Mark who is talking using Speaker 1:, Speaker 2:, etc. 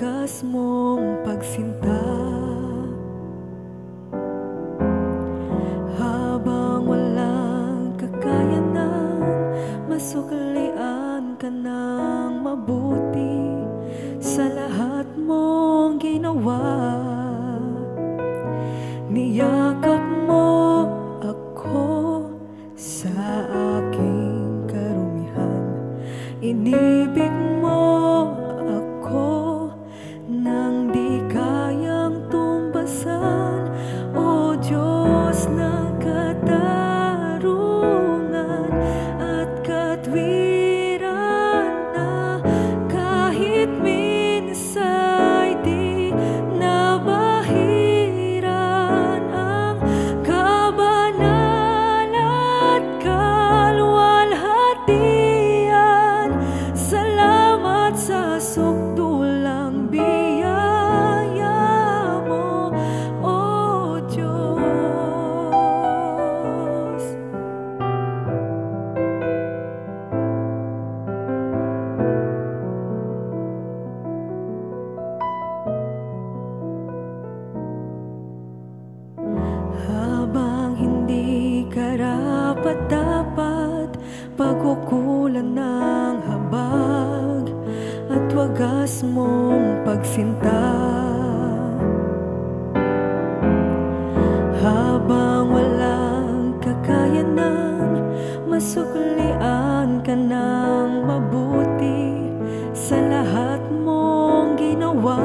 Speaker 1: wagas mong pagsinta. Habang walang kakayanan, masuklian ka ng mabuti sa lahat mong ginawa. Niyakap mo ako sa aking karumihan, inibig mo ako nang di kayang tumbasan. O Diyos ng katarungan at katwiran, na kahit minsa'y di nabahiran ang kabanal at kalwalhatian. Salamat sa sukdulang biyaya mo, O Diyos. Habang hindi karapat-dapat, pagkukulan ng habag at wagas mong pagsinta. Habang walang kakayanan, masuklian ka ng mabuti sa lahat mong ginawa.